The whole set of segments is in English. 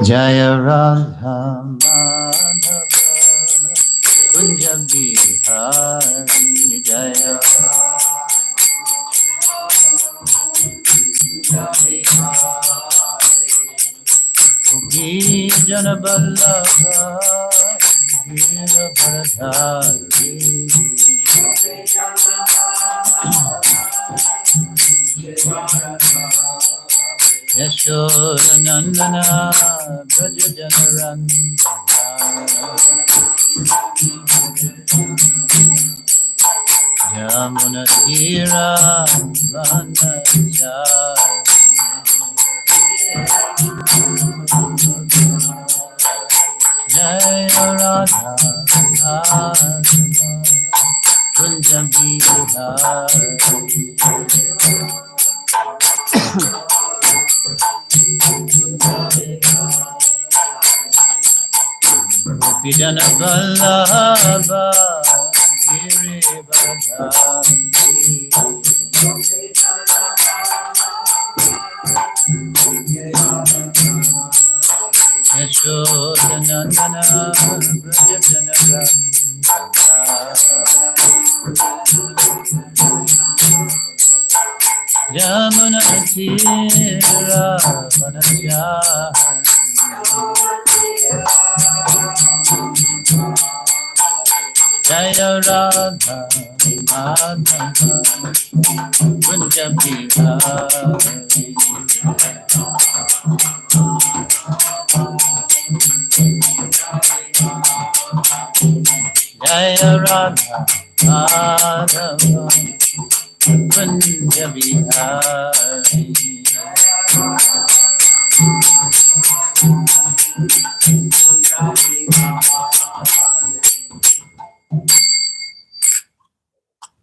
Jaya Radha Madhava Kunja Bihari Jaya Gopi Jana Vallabha Gita Bharadhari Yashoda Nandana Braja Janarandana Yamuna Tira Vanachari Jaya Radha Kunja Bihari Gopijana Vallabha Giri Varadhari Yashoda Nandana Braja Janarandana Yamuna Tira Vanachari Jaya Radha Madhava Kunja Bihari Jaya Radha Madhava Kunja Bihari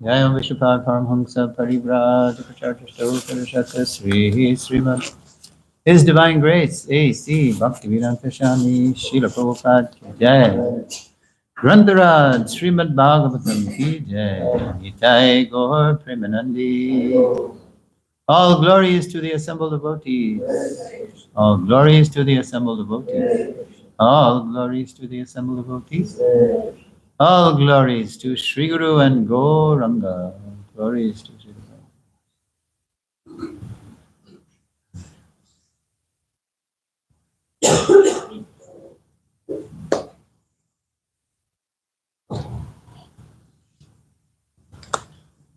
Jaya Vishwapad Paramhamsa Parivraj Pacharya Stokara Srimad His Divine Grace A.C. Bhaktivedanta Swami Srila Prabhupada Ki Jai Grantharaj Srimad Bhagavatam Ki Jai Nitai Gaur Premanandi All glory is to the assembled devotees. All glory is to the assembled devotees. All glory is to the assembled devotees. All glories to Sri Guru and Gauranga. Glories to Sri Guru.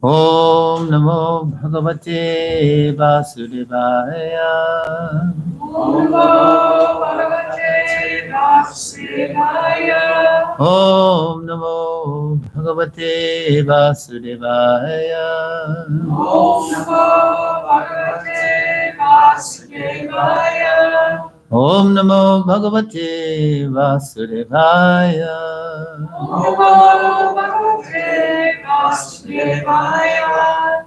Om Namo Bhagavate Vasudevaya. Om Namo Bhagavate Vasudevaya. Om Namo Bhagavate Vasudevaya. Om Namo Bhagavate Vasudevaya. Om Namo Bhagavate Vasudevaya. Om Namo Bhagavate Vasudevaya.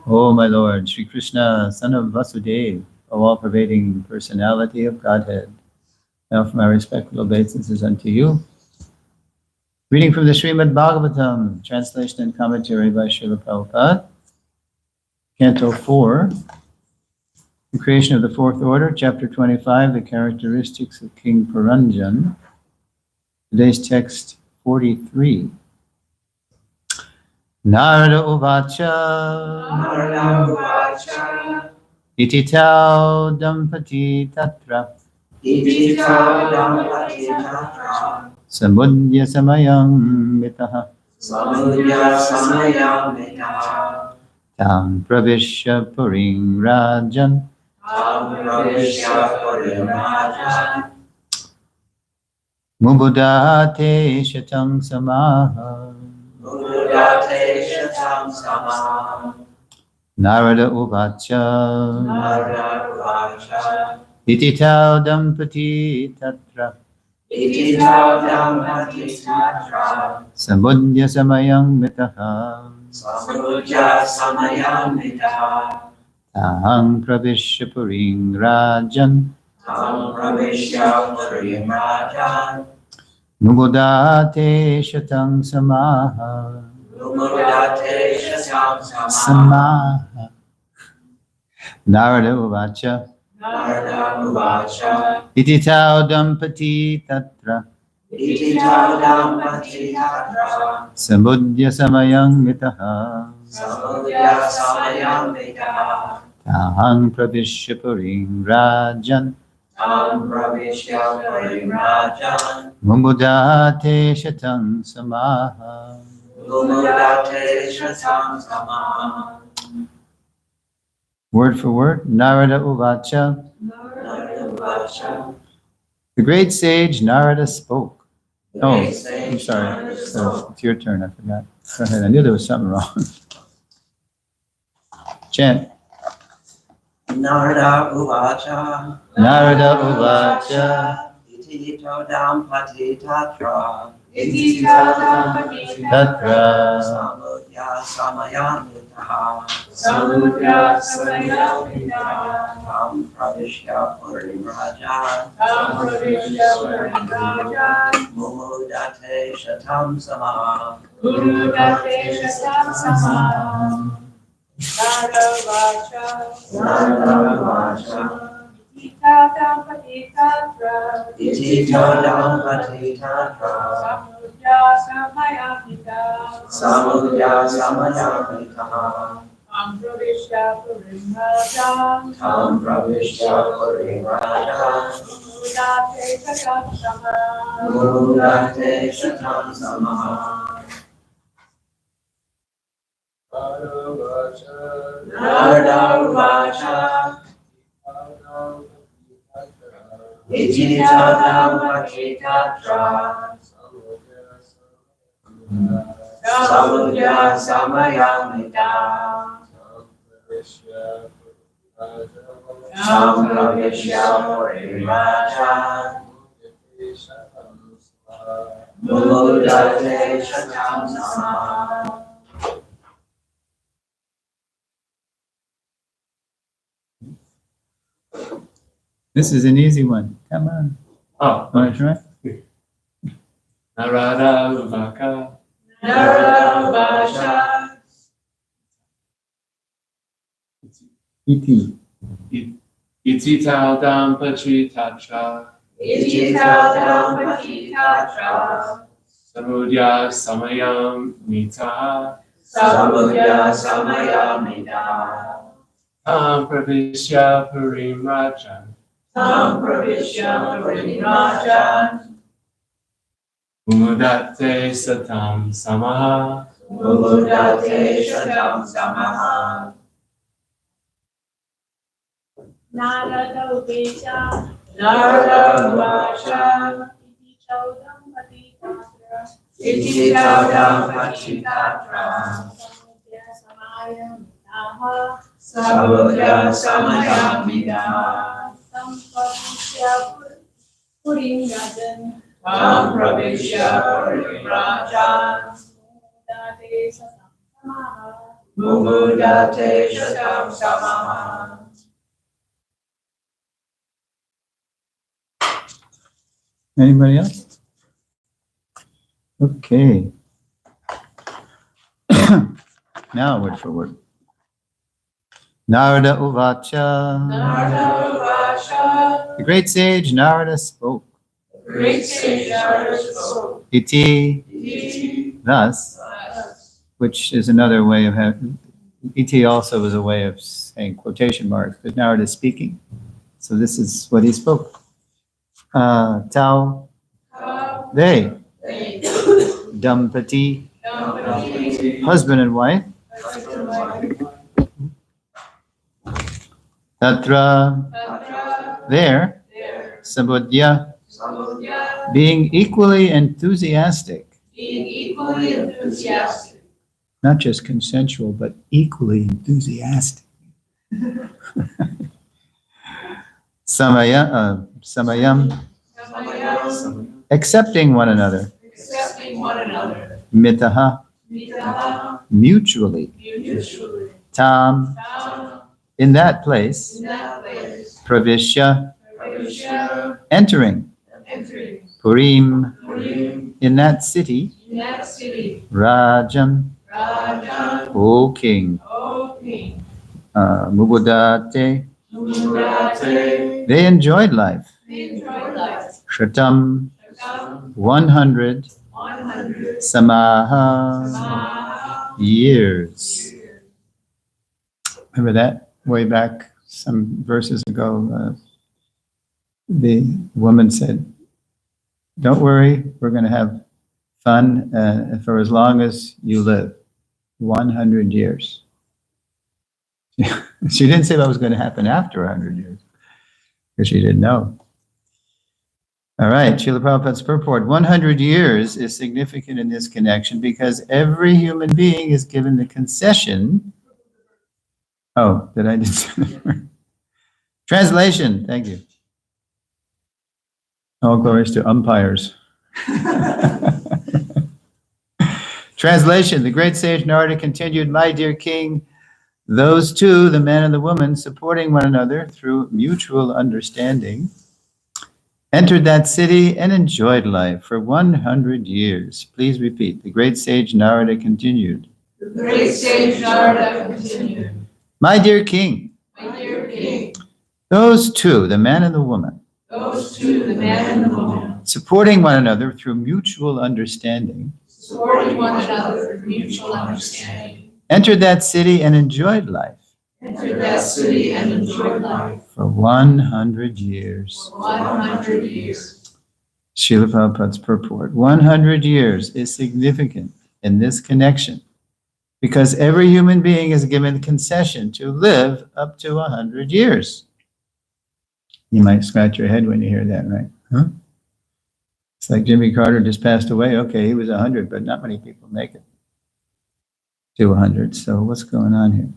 O my Lord, Sri Krishna, Son of Vasudeva, O all-pervading personality of Godhead, now from my respectful obeisances unto you. Reading from the Srimad Bhagavatam, translation and commentary by Srila Prabhupada, Canto 4, the creation of the fourth order, Chapter 25, the characteristics of King Puranjan. Today's text 43. Narada Uvacha Iti Tau Dampati Tatra Samudya Samayam Mitaha Tam Pravishya Puring Rajan Mubudate Shatang Samaha Narada Uvacha Iti Tau Dampati Tatra Samudya Samayang Mitaha Tahang Pravishya Puring Rajan Nubodate Shatang Samaha Samaha Narada Uvacha Narada Uvacha. Iti tau dampati tatra. Iti Dampati Tatra. Samudya samayang mitaha. Samudya Samayam Vitaha. Tahang pravishya puring rajan. Tam Pravishya Parimrajan. Mumudate shatang samaha. Umudate Shatam Samaha. Word for word, Narada Uvacha. Narada Uvacha. The great sage Narada spoke. Oh, Great I'm sage sorry. Narada spoke. It's your turn. I forgot. Go ahead. I knew there was something wrong. Chant. Narada Uvacha. Narada Uvacha. Iti Dampati Tatra. Iti Dampati Tatra. Samudya Samayam Vitaha. Samudya Samayam Vitaha. Tam Pravishya Parimrajan. Tam Pravishya Parimrajan. Mumudate Shatam Samaha. Urudate Shatam Samaha. Narada Uvacha. Narada Uvacha. Iti Dampati Tatra. Iti Dampati Tatra. Samudya Samayam Vitaha. Samudya Samayam Vitaha. Tam Pravishya Parimrajan. Tam Pravishya Parimrajan. Urudate Shatam Samaha. Mumudate Shatam Samaha. Narada Uvacha. Iti Dampati Tatra. Samudya Samayam Vitaha. Tam Pravishya Parimrajan. Mumudate Shatam Samaha. This is an easy one. Come on. Oh, Want to try? Narada Uvacha. Narada Uvacha. Iti. Iti tau dampati tatra. Iti Dampati Tatra. Samudya samayam mitaha. Samudya Samayam Vitaha. Tam pravishya parimrajan. Tam Pravishya Parimrajan. Umudate satam samaha. Umudate Shatam Samaha. Narada Uvacha. Narada Uvacha. Iti Dampati Tatra. Iti Dampati Tatra. Samudya Samayam Vitaha. Samudya Samayam Vitaha. Tam Pravishya Parimrajan. Tam Pravishya Parimrajan. Umudate Shatam Samaha. Mumudate Shatam Samaha. Anybody else? Okay. Now word for word. Narada Uvacha. Narada Uvacha. The great sage Narada spoke. Great sage Narada spoke. Iti. Iti. Thus, which is another way of having. Iti also is a way of saying quotation marks, but Narada is speaking. So this is what he spoke. Tau. They. Dampati. Dampati. Husband and wife. Tatra. Tatra. There. There. Samudya. Samudya. Being equally enthusiastic. Being equally enthusiastic. Not just consensual, but equally enthusiastic. Samayam. Samayam. Accepting one another. Accepting one another. Mitaha. Mitaha. Mutually. Mutually. Tam. Tam. In that place. In that place. Pravishya. Pravishya. Entering. Entering. Purim. Purim. In that city. In that city. Rajan. Rajan. O king. O king. Mubudate. Mudate. They enjoyed life. They enjoyed life. Shratam, Shakam, 100 100 samaha Samaha years. Remember that way back some verses ago? The woman said, "Don't worry, we're going to have fun for as long as you live, 100 years." She didn't say what was going to happen after 100 years, because she didn't know. All right, Srila Prabhupada's purport. 100 years is significant in this connection because every human being is given the concession. Oh, did I just say the word? Translation, thank you. All glories to umpires. Translation, the great sage Narada continued, "My dear king, those two, the man and the woman, supporting one another through mutual understanding, entered that city and enjoyed life for 100 years. Please repeat. The great sage Narada continued. The great sage Narada continued. My dear king, My dear king, those two, the man and the woman, those two, the man and the woman, supporting one another through mutual understanding, supporting one another through mutual understanding, entered that city and enjoyed life entered that city and enjoyed life for 100 years. for 100 years. Srila Prabhupada's purport. 100 years is significant in this connection because every human being is given concession to live up to 100 years. You might scratch your head when you hear that, right? Huh? It's like Jimmy Carter just passed away. Okay, he was 100, but not many people make it to 100. So what's going on here?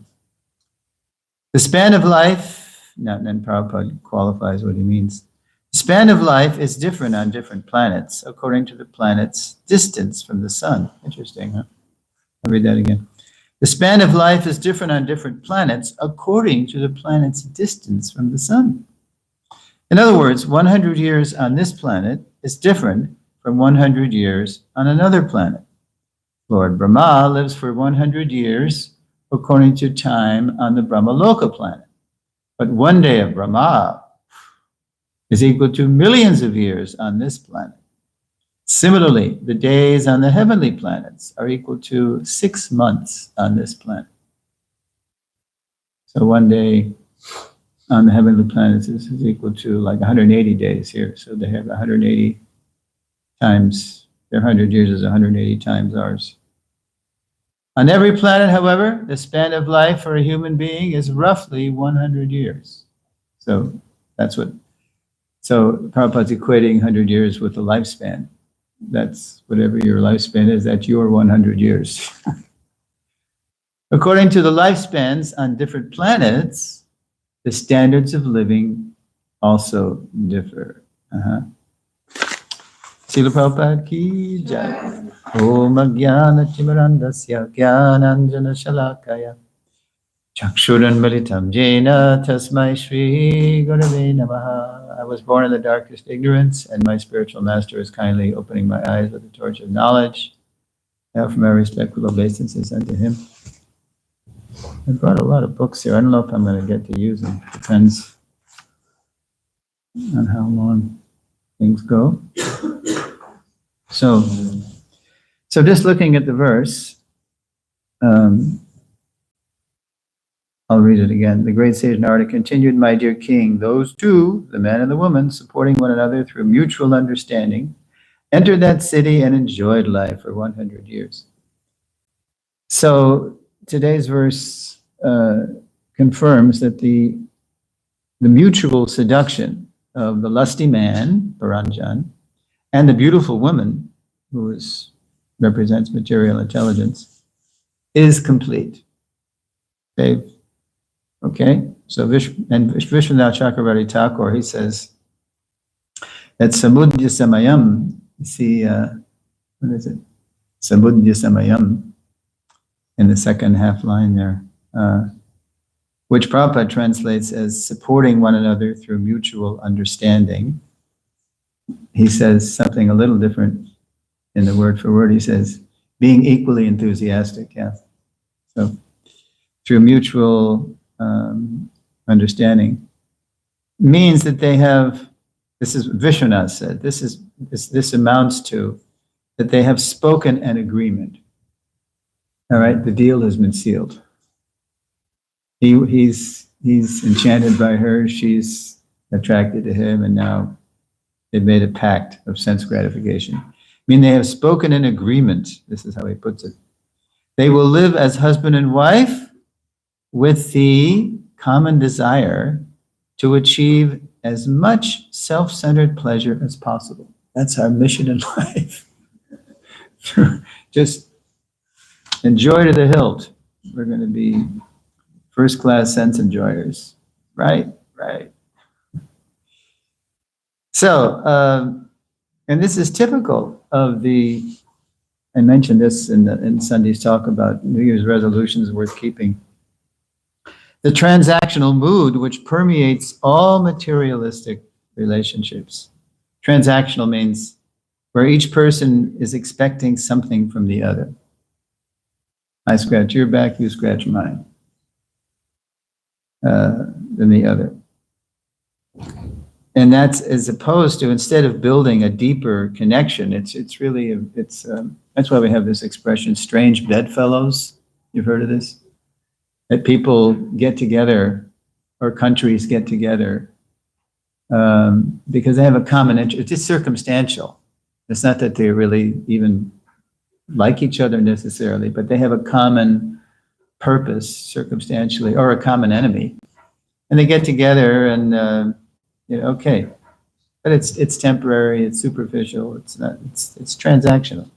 The span of life, then Prabhupada qualifies what he means. The span of life is different on different planets according to the planet's distance from the sun. Interesting, huh? I'll read that again. The span of life is different on different planets according to the planet's distance from the sun. In other words, 100 years on this planet is different from 100 years on another planet. Lord Brahma lives for 100 years according to time on the Brahmaloka planet. But one day of Brahma is equal to millions of years on this planet. Similarly, the days on the heavenly planets are equal to 6 months on this planet. So one day on the heavenly planets is equal to like 180 days here. So they have 180 times, their 100 years is 180 times ours. On every planet, however, the span of life for a human being is roughly 100 years. So Prabhupada's equating 100 years with the lifespan. That's whatever your lifespan is, that's your 100 years. According to the lifespans on different planets, the standards of living also differ. Srila Prabhupada ki jai. Om Ajnana Timirandasya Jnananjana Shalakaya Chakshuran Militam Jena Tasmai Shri Gurave Namaha. I was born in the darkest ignorance, and my spiritual master is kindly opening my eyes with the torch of knowledge. I offer my respectful obeisances unto him. I brought a lot of books here. I don't know if I'm going to get to use them. Depends on how long things go. So just looking at the verse, I'll read it again. The great sage Narada continued, my dear king, those two, the man and the woman, supporting one another through mutual understanding, entered that city and enjoyed life for 100 years. So today's verse confirms that the mutual seduction of the lusty man, Paranjan, and the beautiful woman, who represents material intelligence, is complete. Okay? So Vishwanath Chakravarti Thakur, he says that Samudya Samayam, you see, what is it? Samudya Samayam, in the second half line there, which Prabhupada translates as supporting one another through mutual understanding. He says something a little different in the word for word. He says, being equally enthusiastic, yeah. So through mutual understanding. means that they have, this is Vishwanath said, this amounts to that they have spoken an agreement. All right, the deal has been sealed. He's enchanted by her, she's attracted to him, and now they've made a pact of sense gratification. I mean, they have spoken an agreement. This is how he puts it. They will live as husband and wife with the common desire to achieve as much self-centered pleasure as possible. That's our mission in life. Just enjoy to the hilt. We're going to be first-class sense enjoyers. Right. So, and this is typical of the, I mentioned this in Sunday's talk about New Year's resolutions worth keeping. The transactional mood which permeates all materialistic relationships. Transactional means where each person is expecting something from the other. I scratch your back, you scratch mine. Than the other. And that's as opposed to, instead of building a deeper connection, it's really, that's why we have this expression, strange bedfellows. You've heard of this? That people get together, or countries get together, because they have a common interest. It's just circumstantial. It's not that they really even like each other necessarily, but they have a common purpose circumstantially, or a common enemy. And they get together and, okay, but it's temporary, it's superficial, it's not, it's transactional.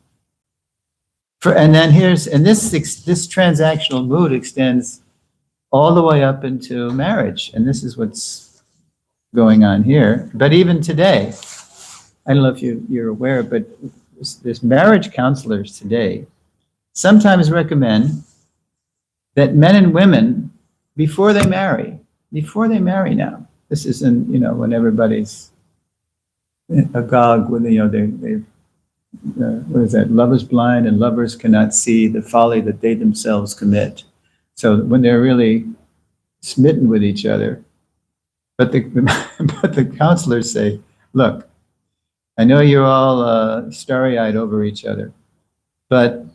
And then this transactional mood extends all the way up into marriage, and this is what's going on here. But even today, I don't know if you're aware, but this marriage counselors today sometimes recommend that men and women, before they marry now, this isn't, when everybody's agog with, what is that? Love is blind and lovers cannot see the folly that they themselves commit. So when they're really smitten with each other, but the counselors say, look, I know you're all starry-eyed over each other, but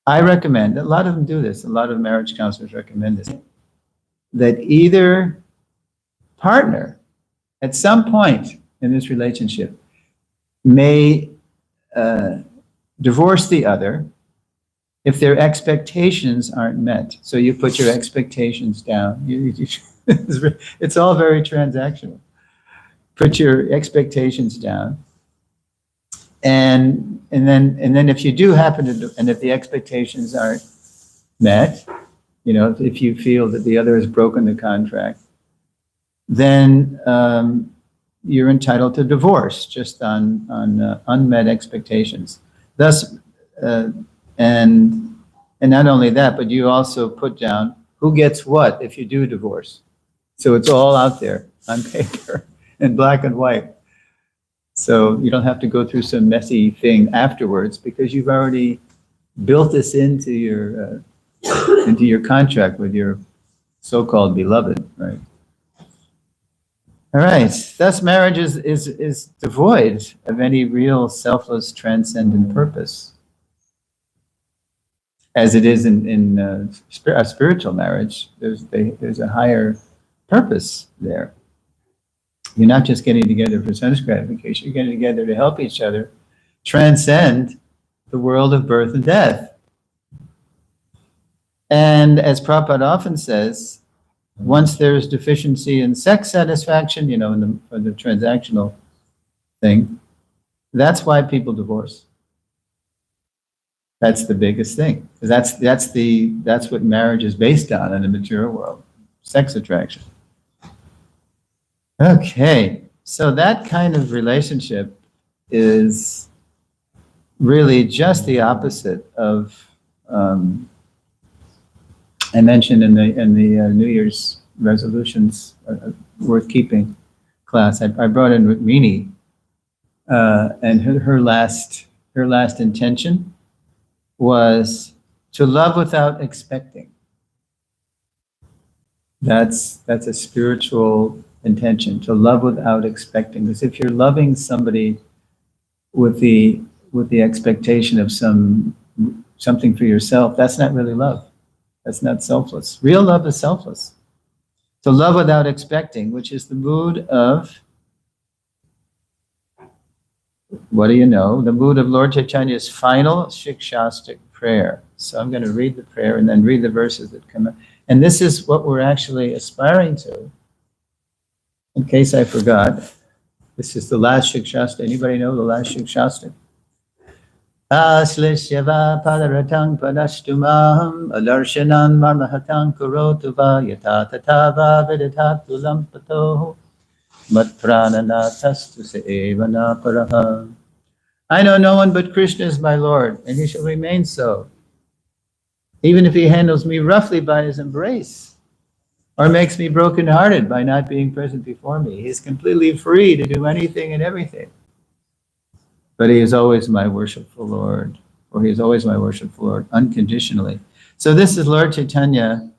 I recommend, a lot of them do this, a lot of marriage counselors recommend this, that either partner at some point in this relationship may divorce the other if their expectations aren't met. So you put your expectations down. It's all very transactional. Put your expectations down. And then if you do happen to, and if the expectations aren't met, if you feel that the other has broken the contract, then you're entitled to divorce just on unmet expectations. Thus, and not only that, but you also put down who gets what if you do divorce. So it's all out there on paper in black and white. So you don't have to go through some messy thing afterwards, because you've already built this into your contract with your so-called beloved, right? All right. Thus, marriage is devoid of any real selfless, transcendent purpose, as it is in a spiritual marriage. There's a higher purpose there. You're not just getting together for sense gratification. You're getting together to help each other transcend the world of birth and death. And as Prabhupada often says, once there's deficiency in sex satisfaction, for the transactional thing, that's why people divorce. That's the biggest thing. That's what marriage is based on in the material world, sex attraction. Okay, so that kind of relationship is really just the opposite of, I mentioned in the New Year's resolutions worth keeping class. I brought in Rukmini, and her last intention was to love without expecting. That's a spiritual intention, to love without expecting. Because if you're loving somebody with the expectation of something for yourself, that's not really love. That's not selfless. Real love is selfless. To love without expecting, which is the mood of, what do you know? The mood of Lord Chaitanya's final Shikshastic prayer. So I'm going to read the prayer and then read the verses that come out. And this is what we're actually aspiring to. In case I forgot, this is the last Shikshastic. Anybody know the last Shikshastic? Aslishyava padaratang padashtumaham adarshanan marmahatang kurotuva yata tatava viditatu lampato mat prananatastu seevana paraha. I know no one but Krishna is my Lord, and he shall remain so, even if he handles me roughly by his embrace, or makes me broken-hearted by not being present before me. He is completely free to do anything and everything. But he is always my worshipful Lord, or he is always my worshipful Lord, unconditionally. So this is Lord Chaitanya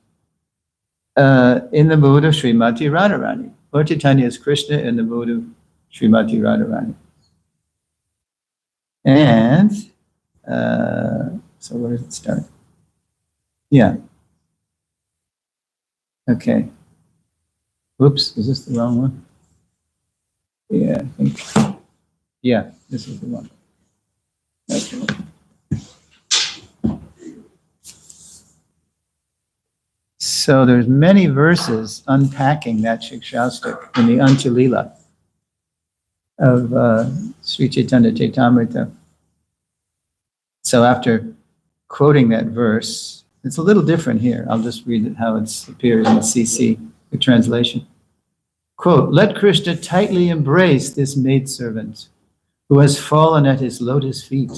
in the mood of Srimati Radharani. Lord Chaitanya is Krishna in the mood of Srimati Radharani. And so where does it start? Yeah. Okay. Oops, is this the wrong one? Yeah, I think. Yeah, this is the one. Okay. So there's many verses unpacking that Shikshastik in the Anjalila of Sri Chaitanya Chaitamrita. So after quoting that verse, it's a little different here. I'll just read it how it appears in the CC, the translation. Quote, "Let Krishna tightly embrace this maidservant who has fallen at his lotus feet,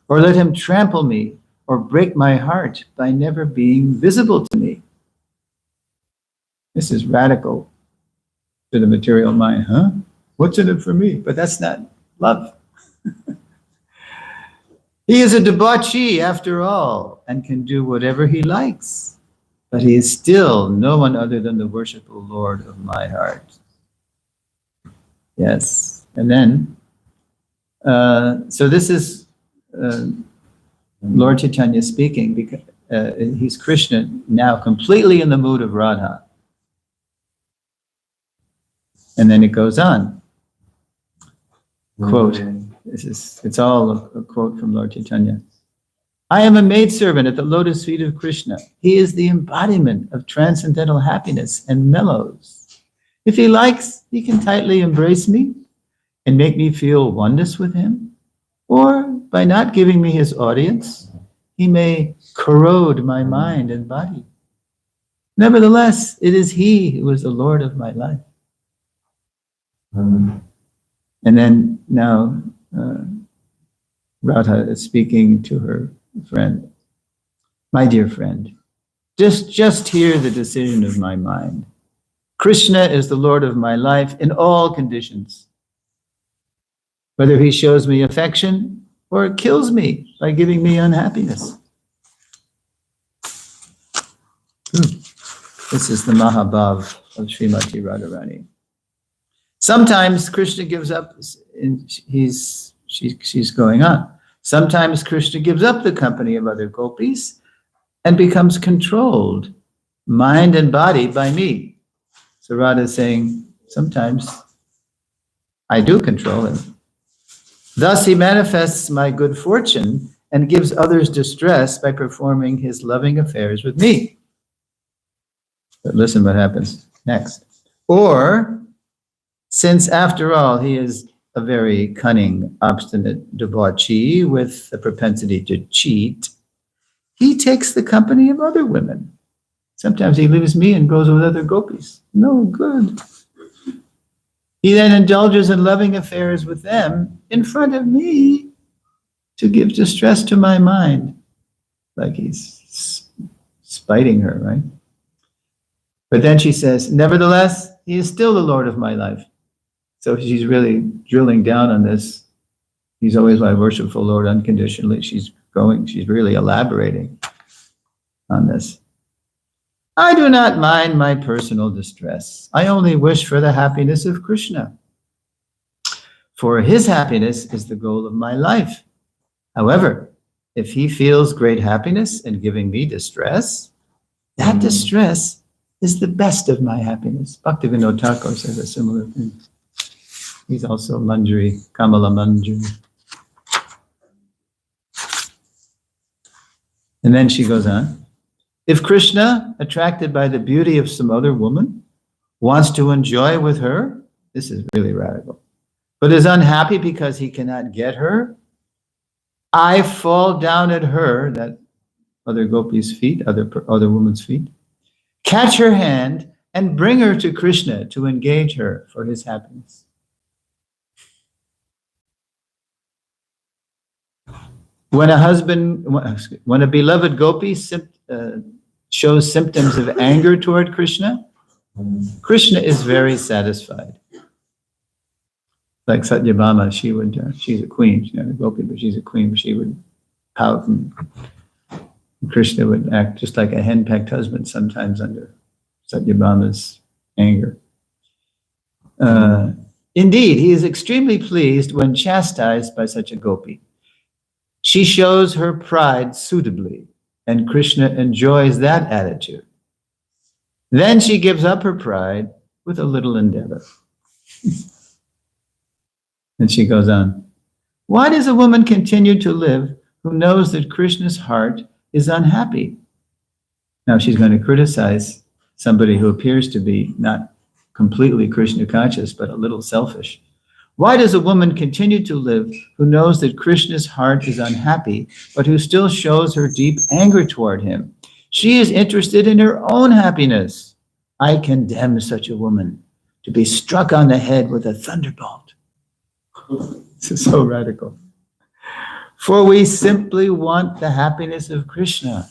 or let him trample me or break my heart by never being visible to me." This is radical to the material mind, huh? What's in it for me? But that's not love. He is a debauchee after all and can do whatever he likes, but he is still no one other than the worshipful Lord of my heart. Yes. And then, so this is Lord Chaitanya speaking, because he's Krishna now completely in the mood of Radha. And then it goes on. Quote, it's all a quote from Lord Chaitanya. "I am a maidservant at the lotus feet of Krishna. He is the embodiment of transcendental happiness and mellows. If he likes, he can tightly embrace me and make me feel oneness with him. Or by not giving me his audience, he may corrode my mind and body. Nevertheless, it is he who is the Lord of my life." And then now Radha is speaking to her friend. "My dear friend, just hear the decision of my mind. Krishna is the Lord of my life in all conditions. Whether he shows me affection or kills me by giving me unhappiness." This is the Mahabhav of Srimati Radharani. Sometimes Krishna gives up, and she's going on. Sometimes Krishna gives up the company of other gopis and becomes controlled, mind and body, by me. So Radha is saying, sometimes I do control him. Thus he manifests my good fortune and gives others distress by performing his loving affairs with me. But listen what happens next. Or, since after all he is a very cunning, obstinate debauchee with a propensity to cheat, he takes the company of other women. Sometimes he leaves me and goes with other gopis. No good. He then indulges in loving affairs with them in front of me to give distress to my mind. Like he's spiting her, right? But then she says, nevertheless, he is still the Lord of my life. So she's really drilling down on this. He's always my worshipful Lord unconditionally. She's really elaborating on this. I do not mind my personal distress. I only wish for the happiness of Krishna. For his happiness is the goal of my life. However, if he feels great happiness in giving me distress, that distress is the best of my happiness. Bhaktivinoda Thakur says a similar thing. He's also Manjari, Kamala Manjari. And then she goes on. If Krishna, attracted by the beauty of some other woman, wants to enjoy with her, this is really radical, but is unhappy because he cannot get her, I fall down at her, that other gopi's feet, other woman's feet, catch her hand and bring her to Krishna to engage her for his happiness. When a beloved gopi shows symptoms of anger toward Krishna, Krishna is very satisfied. Like Satyabhama, she's a queen, she's not a gopi, but she's a queen. She would pout, and Krishna would act just like a henpecked husband sometimes under Satyabhama's anger. Indeed, he is extremely pleased when chastised by such a gopi. She shows her pride suitably, and Krishna enjoys that attitude. Then she gives up her pride with a little endeavor. And she goes on. Why does a woman continue to live who knows that Krishna's heart is unhappy? Now she's going to criticize somebody who appears to be not completely Krishna conscious, but a little selfish. Why does a woman continue to live who knows that Krishna's heart is unhappy, but who still shows her deep anger toward him? She is interested in her own happiness. I condemn such a woman to be struck on the head with a thunderbolt. This is so radical. For we simply want the happiness of Krishna.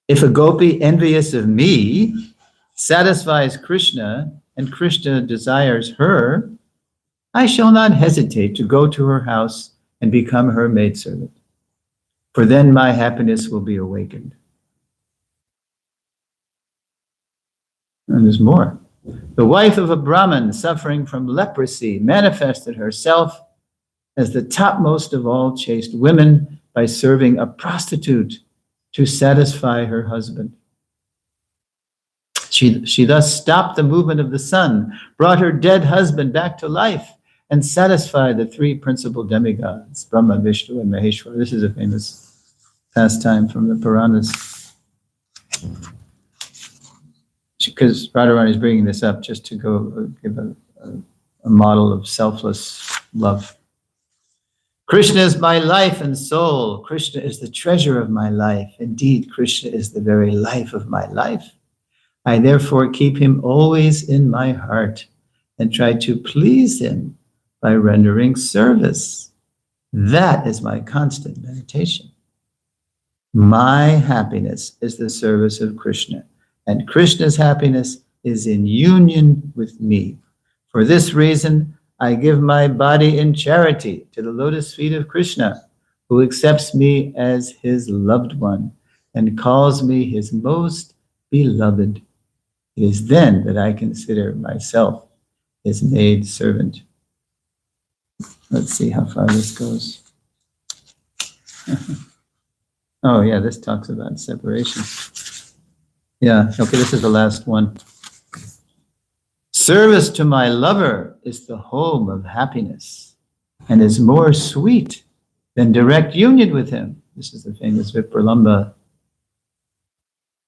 If a gopi envious of me satisfies Krishna and Krishna desires her, I shall not hesitate to go to her house and become her maidservant, for then my happiness will be awakened. And there's more. The wife of a Brahmin suffering from leprosy manifested herself as the topmost of all chaste women by serving a prostitute to satisfy her husband. She thus stopped the movement of the sun, brought her dead husband back to life, and satisfied the three principal demigods, Brahma, Vishnu, and Maheshwara. This is a famous pastime from the Puranas. Because Radharani is bringing this up just to go give a model of selfless love. Krishna is my life and soul. Krishna is the treasure of my life. Indeed, Krishna is the very life of my life. I therefore keep him always in my heart and try to please him by rendering service. That is my constant meditation. My happiness is the service of Krishna, and Krishna's happiness is in union with me. For this reason, I give my body in charity to the lotus feet of Krishna, who accepts me as his loved one and calls me his most beloved. It is then that I consider myself his maid servant. Let's see how far this goes. Oh yeah, this talks about separation. Yeah, okay, this is the last one. Service to my lover is the home of happiness and is more sweet than direct union with him. This is the famous Vipralamba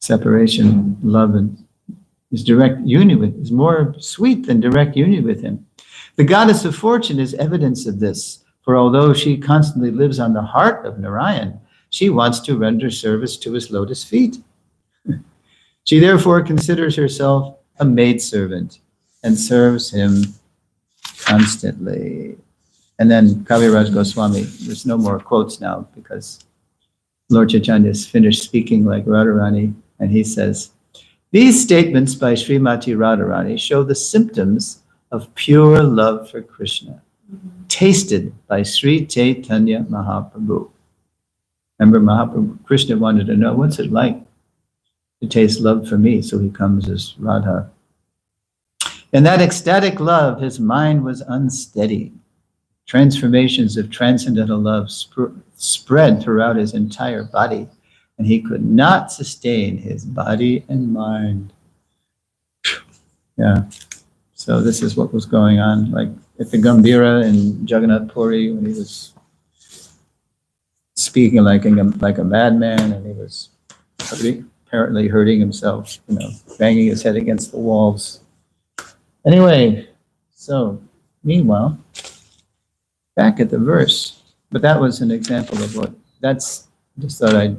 separation, love, and his direct union with is more sweet than direct union with him. The goddess of fortune is evidence of this, for although she constantly lives on the heart of Narayan, she wants to render service to his lotus feet. She therefore considers herself a maidservant and serves him constantly. And then Kaviraj Goswami, there's no more quotes now because Lord Chaitanya has finished speaking like Radharani, and he says, these statements by Srimati Radharani show the symptoms of pure love for Krishna, tasted by Sri Chaitanya Mahaprabhu. Remember, Mahaprabhu Krishna wanted to know, what's it like to taste love for me? So he comes as Radha. In that ecstatic love, his mind was unsteady. Transformations of transcendental love spread throughout his entire body, and he could not sustain his body and mind. Yeah. So this is what was going on, like at the Gambhira in Jagannath Puri, when he was speaking like a madman, and he was apparently hurting himself, banging his head against the walls. Anyway, so meanwhile, back at the verse, but that was an example of what, just thought I'd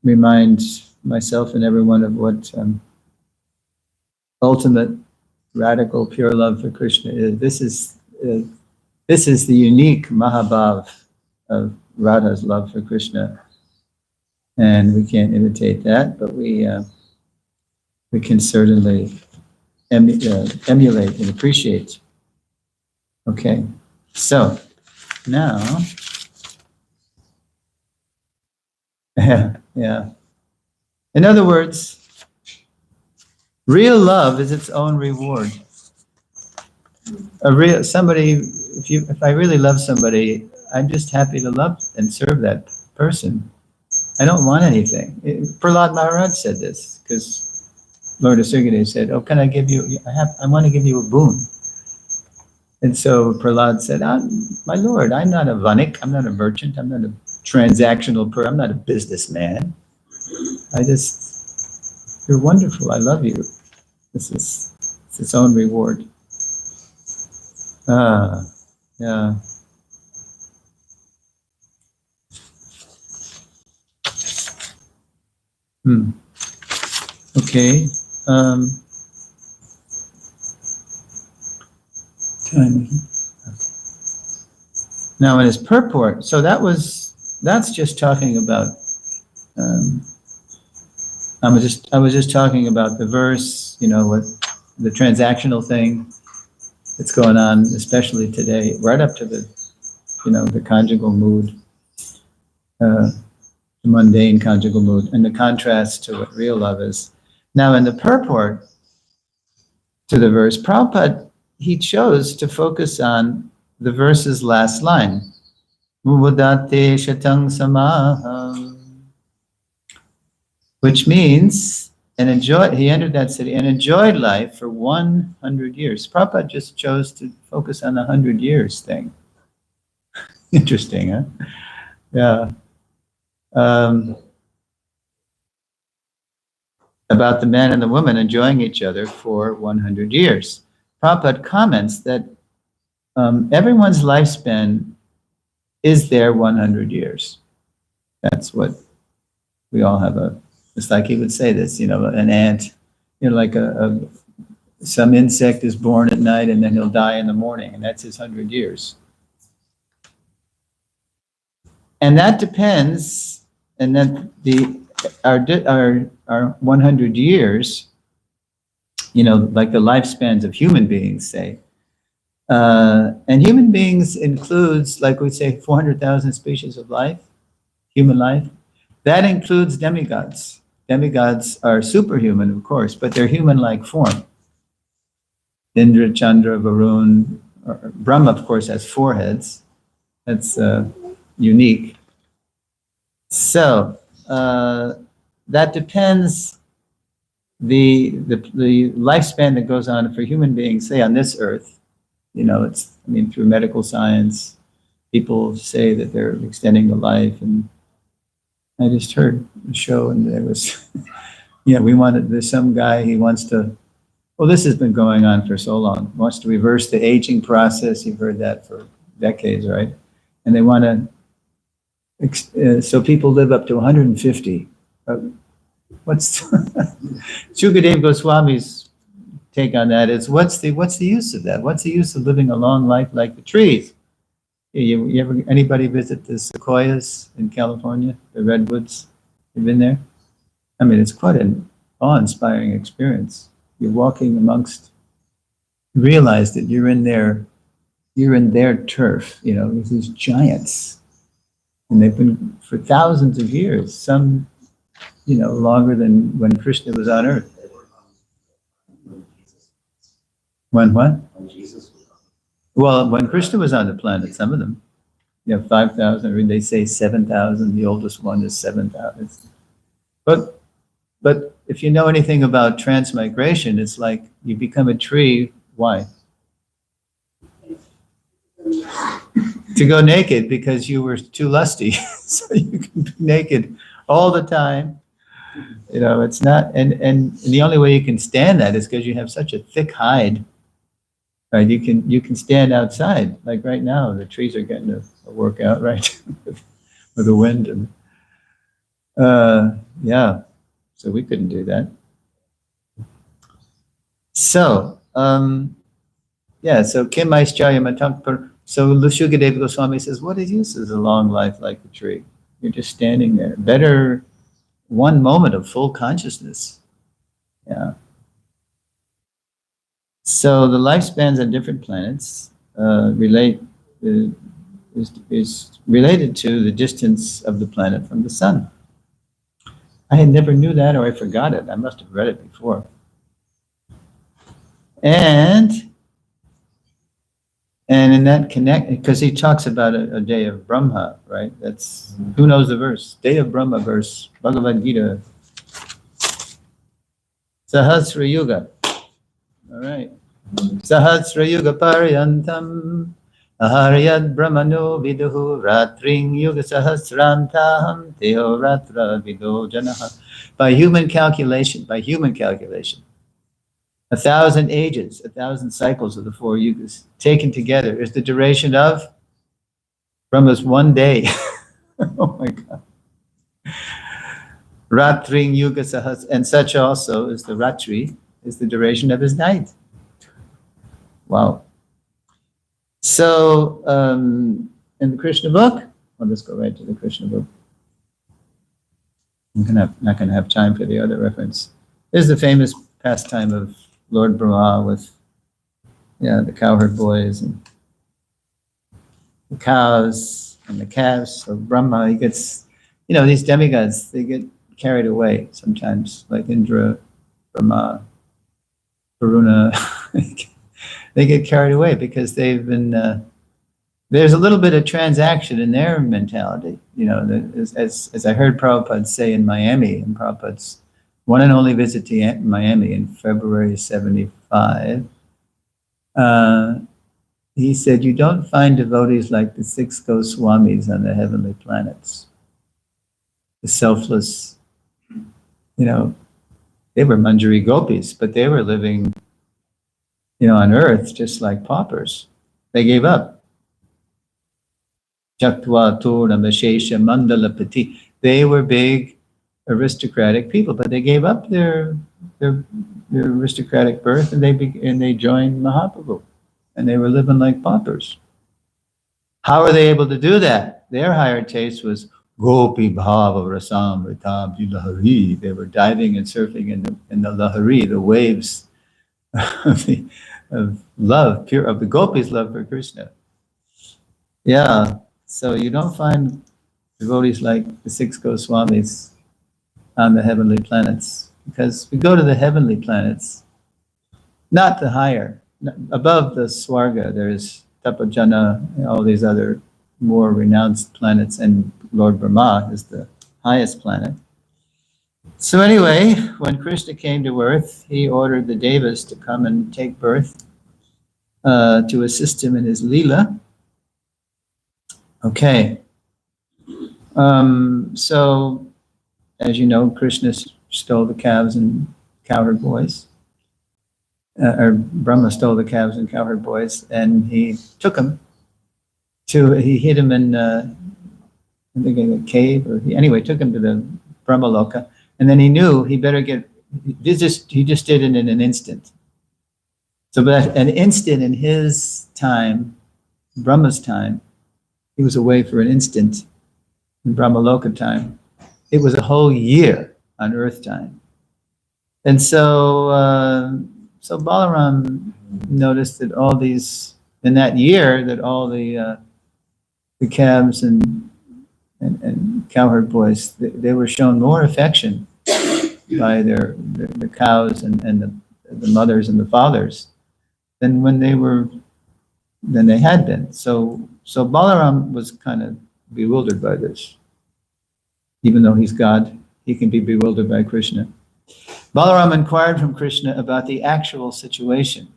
remind myself and everyone of what ultimate radical pure love for Krishna is. This is the unique Mahabhav of Radha's love for Krishna, and we can't imitate that, but we can certainly emulate and appreciate. Okay, so now, yeah. In other words, real love is its own reward. If I really love somebody, I'm just happy to love and serve that person. I don't want anything. Prahlad Maharaj said this, because Lord Asirgadev said, "Oh, can I give you? I want to give you a boon." And so Prahlad said, "My Lord, I'm not a vanik. I'm not a merchant. I'm not a transactional person. I'm not a businessman. You're wonderful. I love you. It's its own reward." Yeah. Okay. Timing. Okay. Now in his purport, so that's just talking about. I was just talking about the verse, what the transactional thing that's going on, especially today, right up to the conjugal mood, the mundane conjugal mood, and the contrast to what real love is. Now, in the purport to the verse, Prabhupada, he chose to focus on the verse's last line, Muvadate Shatang Samaham, which means, he entered that city and enjoyed life for 100 years. Prabhupada just chose to focus on the 100 years thing. Interesting, huh? Yeah. About the man and the woman enjoying each other for 100 years. Prabhupada comments that everyone's lifespan is there 100 years. That's what we all have it's like he would say this, an ant, like some insect is born at night and then he'll die in the morning, and that's his 100 years. And that depends, and then our 100 years, like the lifespans of human beings, say. And human beings includes, like we say, 400,000 species of life, human life. That includes demigods. Demigods are superhuman, of course, but they're human-like form. Indra, Chandra, Varun, Brahma, of course, has 4 heads. That's unique. So that depends. The lifespan that goes on for human beings, say on this earth, through medical science, people say that they're extending the life, and I just heard a show, and there was, there's some guy, he wants to, this has been going on for so long, wants to reverse the aging process. You've heard that for decades, right? And they want to, so people live up to 150. What's Shukadev Goswami's take on that is, what's the use of that? What's the use of living a long life like the trees? Anybody visit the sequoias in California, the redwoods? You've been there? It's quite an awe-inspiring experience. You're walking amongst, realize that you're in their turf, these giants. And they've been for thousands of years, some, longer than when Krishna was on earth. When what? Well, when Krishna was on the planet, some of them, 5,000, or they say 7,000, the oldest one is 7,000. But if you know anything about transmigration, it's like you become a tree. Why? To go naked because you were too lusty. So you can be naked all the time. It's not, and the only way you can stand that is because you have such a thick hide. Right? You can stand outside. Like right now, the trees are getting a workout, right? with the wind. And yeah. So we couldn't do that. So, so Kim Aishcharya Matakpar. So Shukadeva Goswami says, what is use is a long life like a tree? You're just standing there. Better one moment of full consciousness. Yeah. So the lifespans on different planets is related to the distance of the planet from the sun. I had never knew that, or I forgot it. I must have read it before. And in that because he talks about a day of Brahma, right? That's, who knows the verse? Day of Brahma verse, Bhagavad Gita. Sahasra Yuga. All right. Sahasra Yuga Paryantam Aharyad Brahmano Viduhu Ratring Yuga Sahasrantaham Teo Ratra Vido Janaha. By human calculation, 1,000 ages, 1,000 cycles of the 4 yugas taken together is the duration of Brahma's one day. Oh my God. Ratring Yuga Sahas, and such also is the Ratri, is the duration of his night. Wow. So, in the Krishna book, I'll just go right to the Krishna book. I'm not going to have time for the other reference. There's the famous pastime of Lord Brahma with, the cowherd boys and the cows and the calves. So Brahma, he gets, these demigods, they get carried away sometimes, like Indra, Brahma, Varuna. They get carried away because they've been, there's a little bit of transaction in their mentality. As I heard Prabhupada say in Miami, in Prabhupada's one and only visit to Miami in February 75, he said, you don't find devotees like the 6 Goswamis on the heavenly planets. The selfless, they were Manjari gopis, but they were living, on earth just like paupers. They gave up. Jaktva Turna Mashesha Mandalapati. They were big aristocratic people, but they gave up their aristocratic birth and they joined Mahaprabhu, and they were living like paupers. How are they able to do that? Their higher taste was Gopi Bhava Rasam Ritab Lahari. They were diving and surfing in the Lahari, the waves of love, of the gopis' love for Krishna. Yeah, so you don't find devotees like the 6 Goswamis on the heavenly planets, because we go to the heavenly planets, not the higher. Above the Swarga, there's Tapajana, all these other more renounced planets, and Lord Brahma is the highest planet. So anyway, when Krishna came to earth, he ordered the Devas to come and take birth to assist him in his Leela. Okay. So, as you know, Krishna stole the calves and cowherd boys. Or Brahma stole the calves and cowherd boys, and he took them he hid them in, I think in a cave, anyway, took him to the Brahmaloka. And then he knew he better he just did it in an instant. So but an instant in his time, Brahma's time, he was away for an instant in Brahmaloka time. It was a whole year on earth time. And so Balaram noticed that all these, in that year, that all the calves and and cowherd boys, they were shown more affection by the cows and the mothers and the fathers than than they had been. So Balaram was kind of bewildered by this. Even though he's God, he can be bewildered by Krishna. Balaram inquired from Krishna about the actual situation.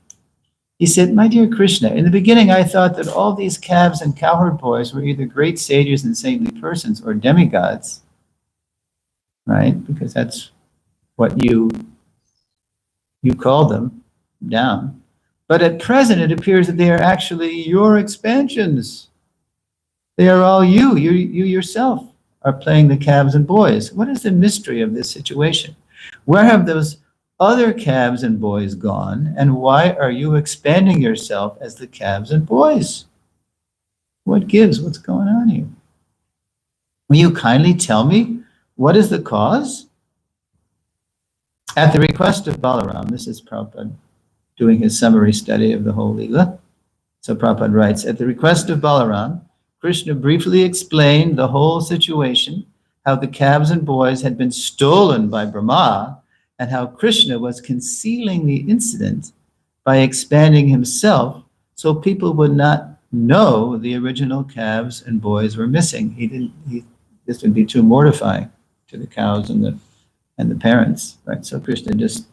He said, "My dear Krishna, in the beginning I thought that all these calves and cowherd boys were either great sages and saintly persons or demigods, right? Because that's what you call them down. But at present it appears that they are actually your expansions. They are all you yourself are playing the calves and boys. What is the mystery of this situation? Where have those other calves and boys gone, and why are you expanding yourself as the calves and boys? What gives? What's going on here? Will you kindly tell me what is the cause?" At the request of Balaram, this is Prabhupada doing his summary study of the whole Leela. So Prabhupada writes, at the request of Balaram, Krishna briefly explained the whole situation, how the calves and boys had been stolen by Brahma, and how Krishna was concealing the incident by expanding himself so people would not know the original calves and boys were missing. This would be too mortifying to the cows and the parents, right? So Krishna just,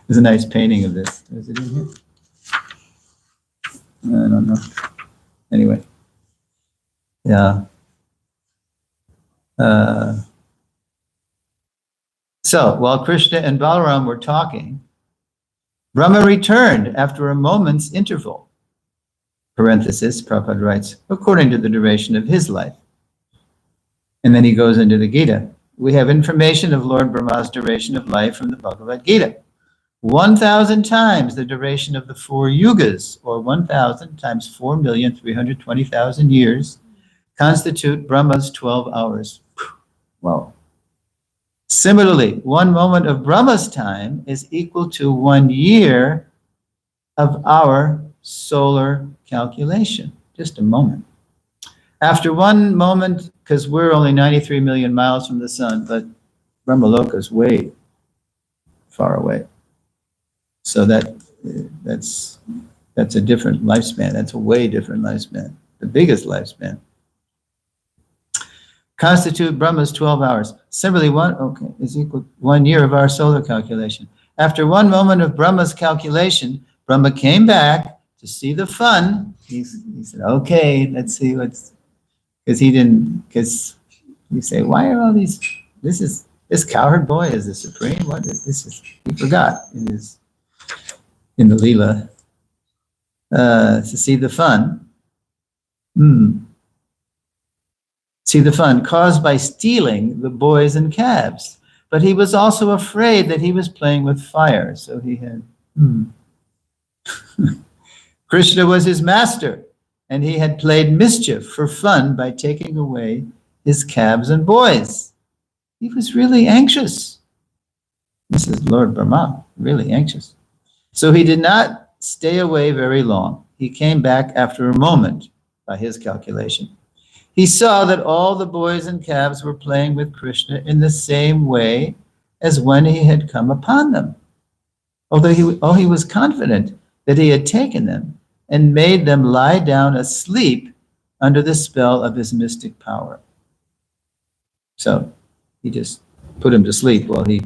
there's a nice painting of this. Is it in here? I don't know. Anyway, yeah. So while Krishna and Balaram were talking, Brahma returned after a moment's interval. Parenthesis, Prabhupada writes, according to the duration of his life. And then he goes into the Gita. We have information of Lord Brahma's duration of life from the Bhagavad Gita. 1,000 times the duration of the 4 yugas, or 1,000 times 4,320,000 years, constitute Brahma's 12 hours. Wow. Similarly, 1 moment of Brahma's time is equal to 1 year of our solar calculation. Just a moment. After 1 moment, because we're only 93 million miles from the sun, but Brahmaloka is way far away. So that's a different lifespan. That's a way different lifespan. The biggest lifespan. Constitute Brahma's 12 hours. Similarly, is equal to 1 year of our solar calculation. After 1 moment of Brahma's calculation, Brahma came back to see the fun. He said, okay, let's see because you say, why are all these, this cowherd boy is the supreme, he forgot in the Leela, to see the fun. See the fun caused by stealing the boys and calves. But he was also afraid that he was playing with fire. So he had, Krishna was his master, and he had played mischief for fun by taking away his calves and boys. He was really anxious. This is Lord Brahma, really anxious. So he did not stay away very long. He came back after a moment, by his calculation. He saw that all the boys and calves were playing with Krishna in the same way as when he had come upon them. Although he was confident that he had taken them and made them lie down asleep under the spell of his mystic power. So he just put him to sleep while he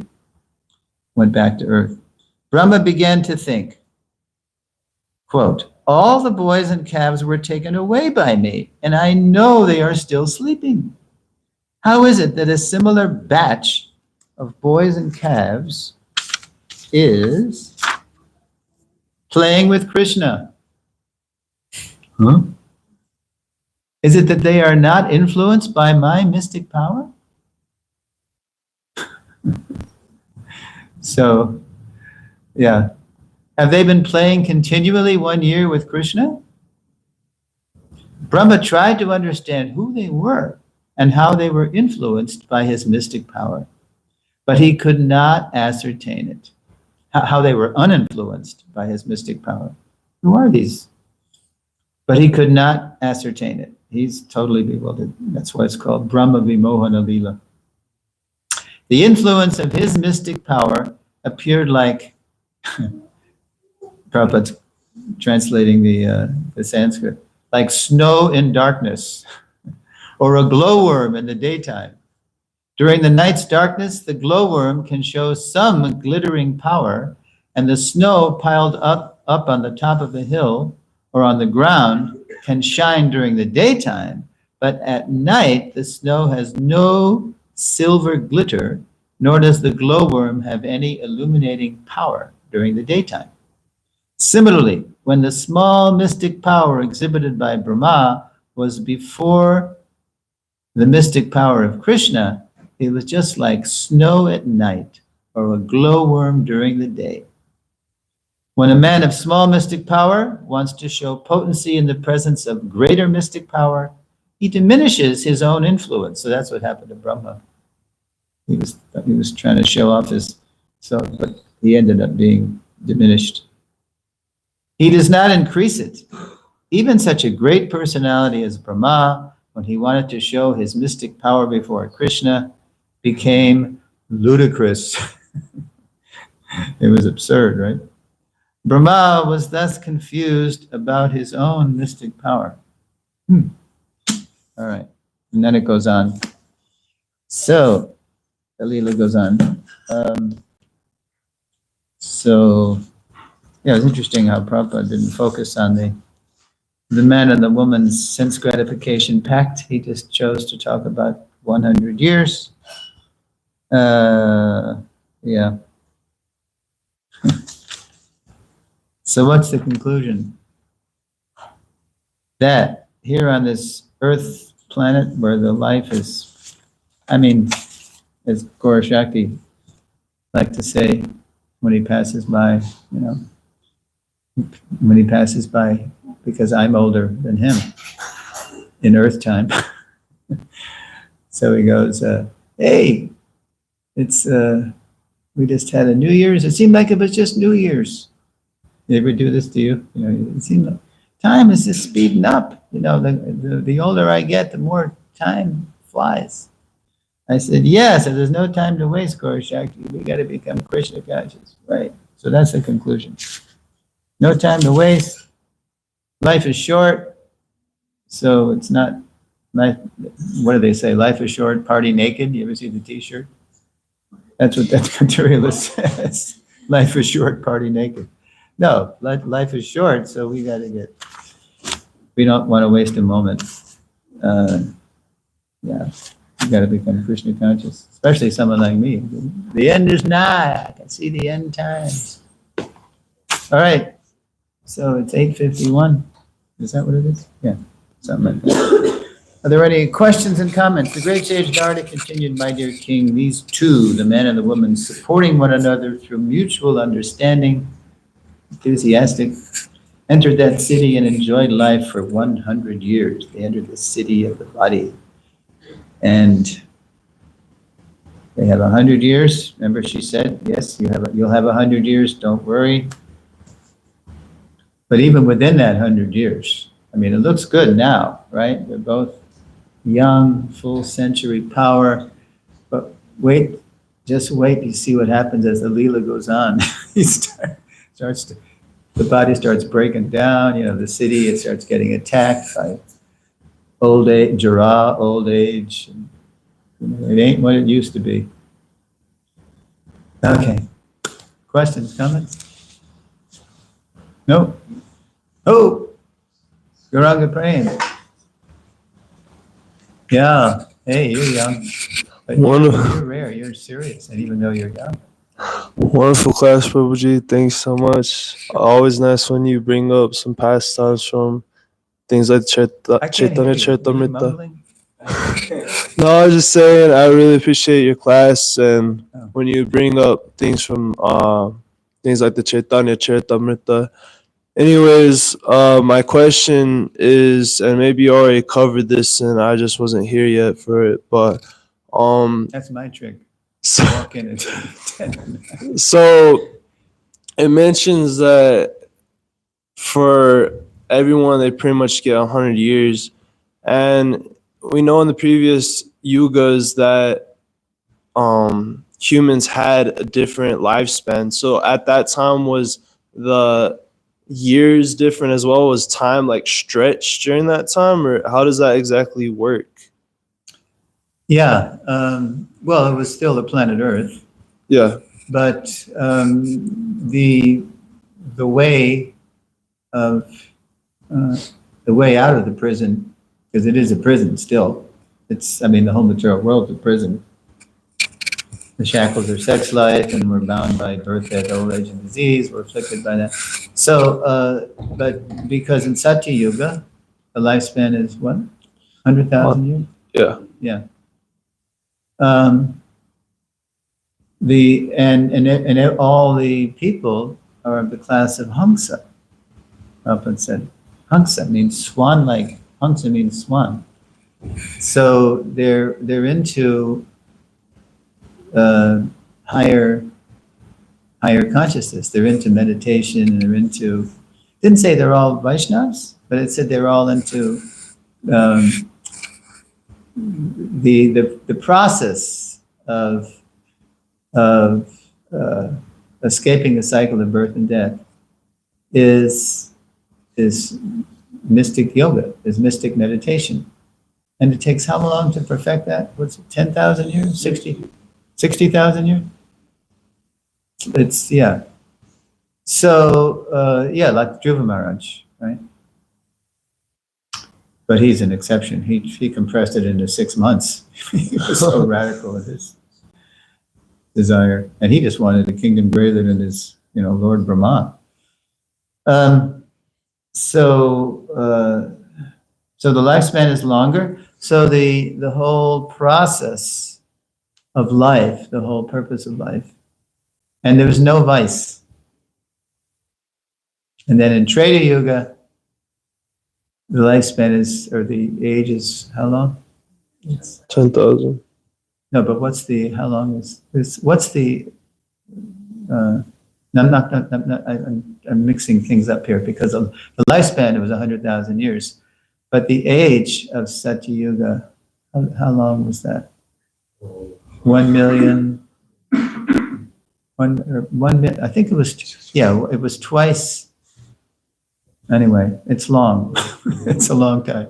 went back to earth. Brahma began to think, quote, all the boys and calves were taken away by me, and I know they are still sleeping. How is it that a similar batch of boys and calves is playing with Krishna? Is it that they are not influenced by my mystic power? So, yeah. Have they been playing continually 1 year with Krishna? Brahma tried to understand who they were and how they were influenced by his mystic power, but he could not ascertain it. How they were uninfluenced by his mystic power. Who are these? But he could not ascertain it. He's totally bewildered. That's why it's called Brahma Vimohana Lila. The influence of his mystic power appeared like, Prabhupada's translating the Sanskrit, like snow in darkness, or a glowworm in the daytime. During the night's darkness, the glowworm can show some glittering power, and the snow piled up on the top of the hill or on the ground can shine during the daytime, but at night the snow has no silver glitter, nor does the glowworm have any illuminating power during the daytime. Similarly, when the small mystic power exhibited by Brahma was before the mystic power of Krishna, it was just like snow at night or a glowworm during the day. When a man of small mystic power wants to show potency in the presence of greater mystic power, he diminishes his own influence. So that's what happened to Brahma. He was trying to show off but he ended up being diminished. He does not increase it. Even such a great personality as Brahma, when he wanted to show his mystic power before Krishna, became ludicrous. It was absurd, right? Brahma was thus confused about his own mystic power. All right. And then it goes on. So, the Leela goes on. Yeah, it's interesting how Prabhupada didn't focus on the man and the woman's sense gratification pact. He just chose to talk about 100 years. Yeah. So what's the conclusion? That here on this Earth planet where the life is, as Gaura Shakti like to say when he passes by, when he passes by, because I'm older than him in Earth time. So he goes, hey, it's, we just had a New Year's. It seemed like it was just New Year's. You ever do this to you? It seemed like time is just speeding up. The older I get, the more time flies. I said, yes, and there's no time to waste, Gaura Shakti. We got to become Krishna conscious, right? So that's the conclusion. No time to waste. Life is short, so it's not life. What do they say? Life is short, party naked. You ever see the T-shirt? That's what that materialist says. Life is short, party naked. No, life is short, so we don't want to waste a moment. Yeah. You got to become Krishna conscious, especially someone like me. The end is nigh. I can see the end times. All right. So it's 8:51. Is that what it is? Yeah, something like that. Are there any questions and comments? The great sage Narada continued, my dear king, these two, the man and the woman, supporting one another through mutual understanding, enthusiastic, entered that city and enjoyed life for 100 years. They entered the city of the body. And they have 100 years. Remember, she said, yes, you'll have 100 years, don't worry. But even within that 100 years, it looks good now, right? They're both young, full century power. But just wait to see what happens as the Leela goes on. The body starts breaking down, the city, it starts getting attacked by old age, Jara, old age. It ain't what it used to be. Okay. Questions, comments? No? Oh! Gauranga praying. Yeah. Hey, you're young. But you're rare. You're serious. And even though you're young. Wonderful class, Prabhuji. Thanks so much. Always nice when you bring up some pastimes from things like Chaitanya Charitamrita. No, I was just saying I really appreciate your class, and when you bring up things from things like the Chaitanya Charitamrita. Anyways, my question is, and maybe you already covered this and I just wasn't here yet for it, but that's my trick. So, walk in and so it mentions that for everyone they pretty much get 100 years, And we know in the previous yugas that humans had a different lifespan. So at that time, was the years different as well? Was time like stretched during that time, or how does that exactly work? Yeah. Well, it was still the planet Earth, Yeah. but the way of the way out of the prison, because it is a prison still. It's, I mean, the whole material world is a prison. The shackles are sex life, and we're bound by birth, death, old age, and disease. We're afflicted by that. So, but because in Satya Yuga, the lifespan is what? 100,000 years? Yeah. Yeah. And all the people are of the class of Hamsa. Prabhupada said, Hamsa means swan-like. Hamsa means swan. So they're into higher consciousness. They're into meditation, and they're into. Didn't say they're all Vaishnavas, but it said they're all into the process of escaping the cycle of birth and death is mystic yoga, is mystic meditation. And it takes how long to perfect that? What's it, 10,000 years? 60,000 years? It's, yeah. So, yeah, like Dhruva Maharaj, right? But he's an exception. He compressed it into 6 months. He was so radical in his desire. And he just wanted a kingdom greater than his, Lord Brahma. So the lifespan is longer. So the whole process of life, the whole purpose of life, and there's no vice. And then in Treta Yuga, the lifespan is, or the age is how long? It's 10,000. No, but how long is this? What's the, no, I'm mixing things up here because of the lifespan, it was 100,000 years. But the age of Satya Yuga, how long was that? 1 million, I think it was, it was twice. Anyway, it's long. It's a long time.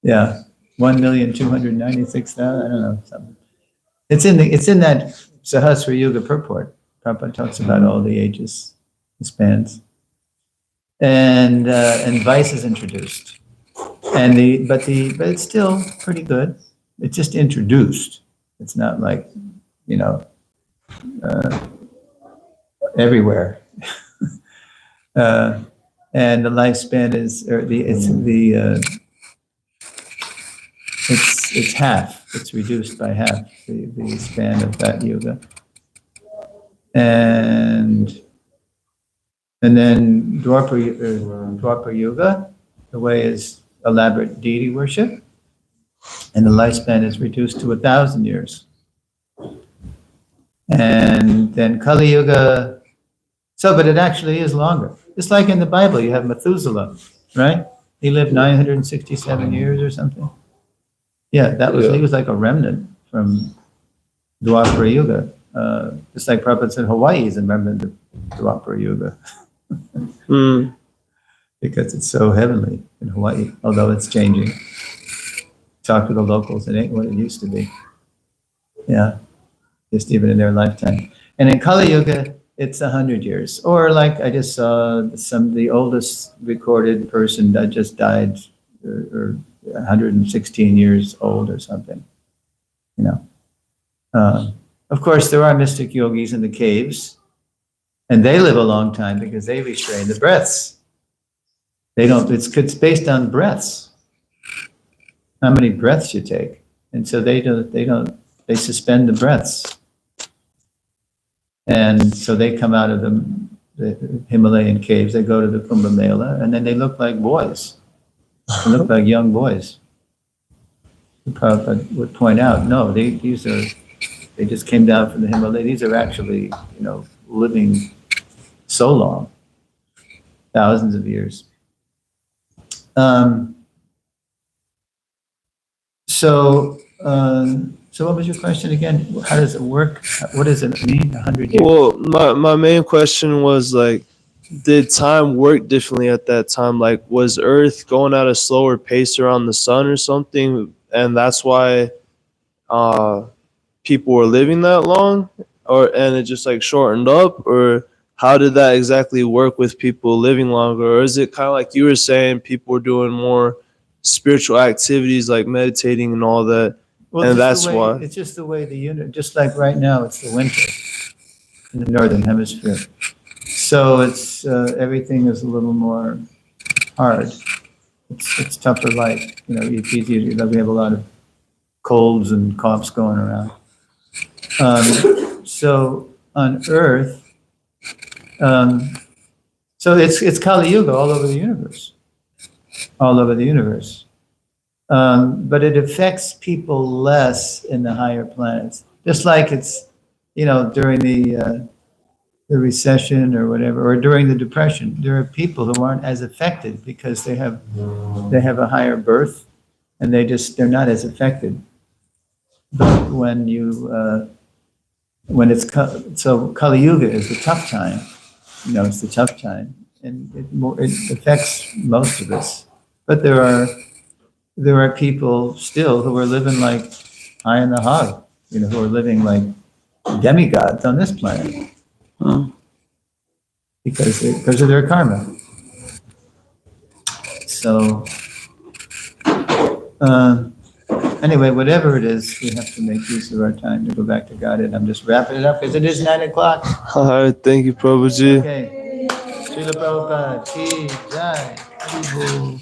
Yeah, 1,296,000. I don't know, something. It's in that Sahasra Yuga purport. Prabhupada talks about all the ages, the spans, and vice is introduced, but it's still pretty good. It's just introduced. It's not like everywhere. And the lifespan is, it's half. It's reduced by half the span of that yuga. And then Dwapar Yuga, the way is elaborate deity worship, and the lifespan is reduced to 1,000 years. And then Kali Yuga, but it actually is longer. Just like in the Bible, you have Methuselah, right? He lived 967 years or something. Yeah, he was like a remnant from Dwapara Yuga. Just like Prabhupada said, Hawaii is a remnant of Dwapara Yuga. Because it's so heavenly in Hawaii, although it's changing. Talk to the locals, it ain't what it used to be. Yeah, just even in their lifetime. And in Kali Yuga, it's 100 years. Or like I just saw the oldest recorded person that just died, or 116 years old or something. Of course, there are mystic yogis in the caves, and they live a long time because they restrain the breaths. It's based on breaths, how many breaths you take, and so they suspend the breaths, and so they come out of the Himalayan caves. They go to the Kumbh Mela, and then they look like boys. They look like young boys. The Prabhupada would point out, no, they just came down from the Himalaya. These are actually, living so long, thousands of years. So, so what was your question again? How does it work? What does it mean, 100 years? Well, my main question was like, did time work differently at that time? Like, was Earth going at a slower pace around the sun or something, and that's why people were living that long, and it just like shortened up, or how did that exactly work with people living longer? Or is it kind of like you were saying, people were doing more spiritual activities like meditating and all that, and that's why? It's just the way just like right now, it's the winter in the northern hemisphere. So it's everything is a little more hard. It's tougher life. You know, we have a lot of colds and coughs going around. So on Earth, so it's Kali Yuga all over the universe, but it affects people less in the higher planets. Just like it's, you know, during the recession or whatever, or during the depression, there are people who aren't as affected because they have a higher birth, and they're not as affected. But when so Kali Yuga is the tough time, you know, it's the tough time, and it affects most of us. But there are people still who are living like high in the hog, you know, who are living like demigods on this planet. Because of their karma. So, anyway, whatever it is, we have to make use of our time to go back to Godhead. I'm just wrapping it up because it is 9 o'clock. All right, thank you, Prabhuji. Okay. Srila Prabhupada, Ki Jai, Hari Bol.